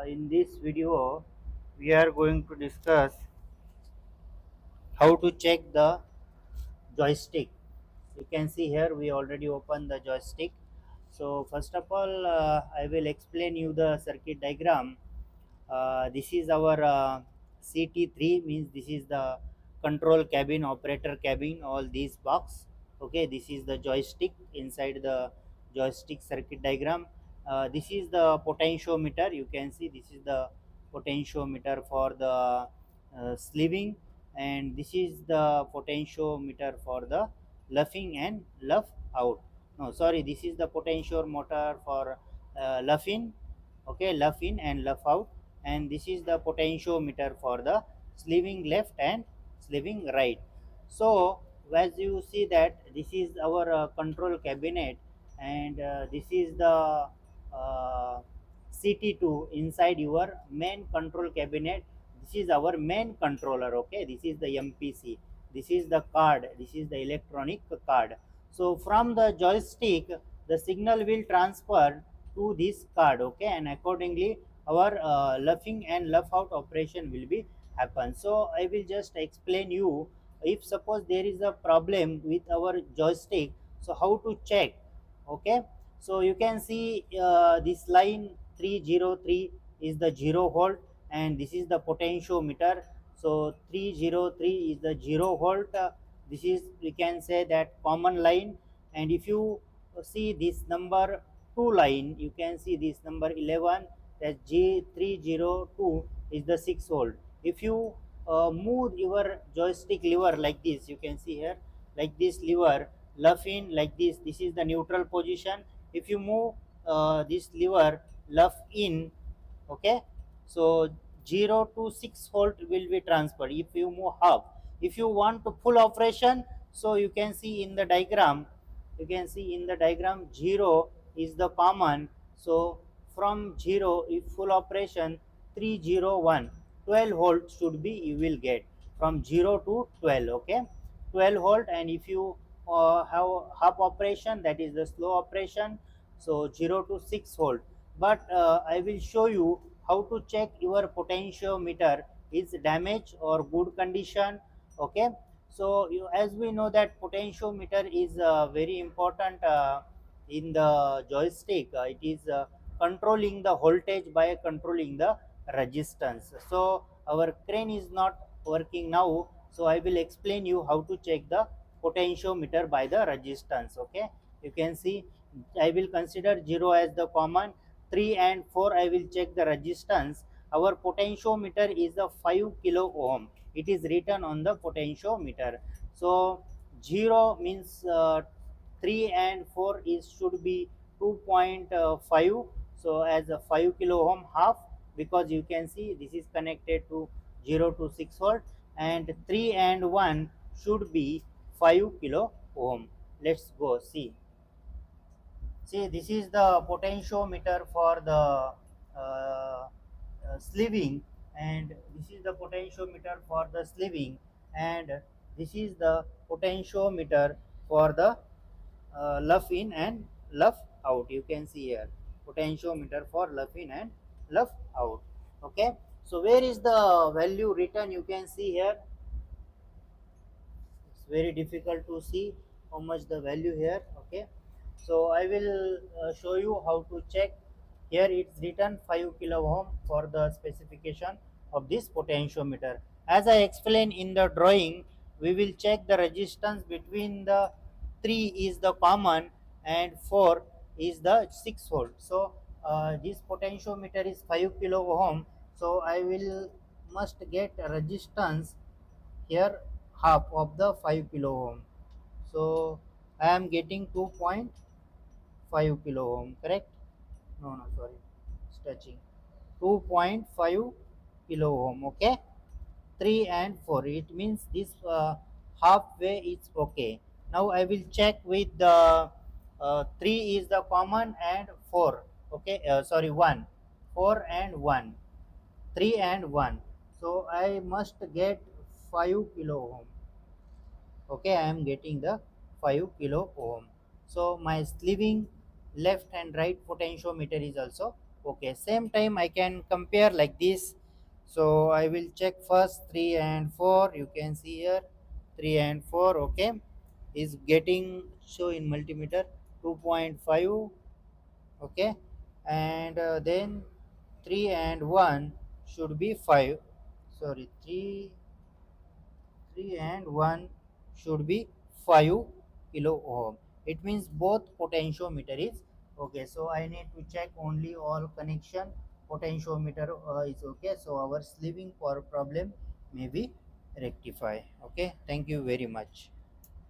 In this video we are going to discuss how to check the joystick. You can see here we already opened the joystick. So first of all, I will explain you the circuit diagram. This is our CT3, means this is the control cabin, operator cabin, all these box. Okay, this is the joystick. Inside the joystick circuit diagram, this is the potentiometer. You can see this is the potentiometer for the sleeving, and this is the potentiometer for the luffing and luff out. No, sorry, this is the potentiometer for luff in. Okay, luff in and luff out, and this is the potentiometer for the sleeving left and sleeving right. So as you see that this is our control cabinet, and this is the uh, CT2 inside your main control cabinet. This is our main controller. Okay, this is the MPC, this is the card, this is the electronic card. So from the joystick the signal will transfer to this card. Okay, and accordingly our luffing and luff out operation will be happen. So I will just explain you, if suppose there is a problem with our joystick, so how to check. Okay, so you can see this line 303 is the 0 volt, and this is the potentiometer. So 303 is the 0 volt. This is, we can say that, common line. And if you see this number 2 line, you can see this number 11, that G302 is the 6 volt. If you move your joystick lever like this, you can see here, like this lever, luff in like this is the neutral position. If you move this lever luff in, okay, so 0 to 6 volt will be transferred. If you move half, if you want to full operation, so you can see in the diagram, 0 is the common. So from 0, if full operation, 301 12 volt should be, you will get from 0 to 12. Okay, 12 volt. And if you have half operation, that is the slow operation, so 0 to 6 volt. But I will show you how to check your potentiometer is damaged or good condition. Okay, so as we know that potentiometer is very important in the joystick. It is controlling the voltage by controlling the resistance. So our crane is not working now, so I will explain you how to check the potentiometer by the resistance. Okay, you can see I will consider 0 as the common, 3 and 4 I will check the resistance. Our potentiometer is a 5 kilo ohm. It is written on the potentiometer. So 0 means 3 and 4 is should be 2.5. So as a 5 kilo ohm half, because you can see this is connected to 0 to 6 volt, and 3 and 1 should be 5 kilo ohm. Let's go see. See, this is the potentiometer for the sleeving, and this is the potentiometer for the sleeving, and this is the potentiometer for the luff in and luff out. You can see here potentiometer for luff in and luff out. Okay, so where is the value written? You can see here, it's very difficult to see how much the value here. Okay, so I will show you how to check. Here it's written 5 kilo ohm for the specification of this potentiometer. As I explained in the drawing, we will check the resistance between the 3 is the common and 4 is the 6 volt. So this potentiometer is 5 kilo ohm, so I will must get a resistance here half of the 5 kilo ohm. So I am getting 2.5 kilo ohm, correct? No, sorry, it's touching 2.5 kilo ohm. Okay, 3 and 4, it means this halfway is okay. Now I will check with the 3 is the common and 4. Okay, sorry, 1, 4 and 1, 3 and 1. So I must get 5 kilo ohm. Okay, I am getting the 5 kilo ohm. So my sleeving left and right potentiometer is also Okay, same time I can compare like this. So I will check first 3 and 4. You can see here 3 and 4. Okay, is getting show in multimeter 2.5. Okay, and then 3 and 1 should be 5. Sorry, 3 and 1 should be 5 kilo ohm. It means both potentiometer is okay. So I need to check only all connection. Potentiometer is okay. So our sleeving for problem may be rectify. Okay, thank you very much.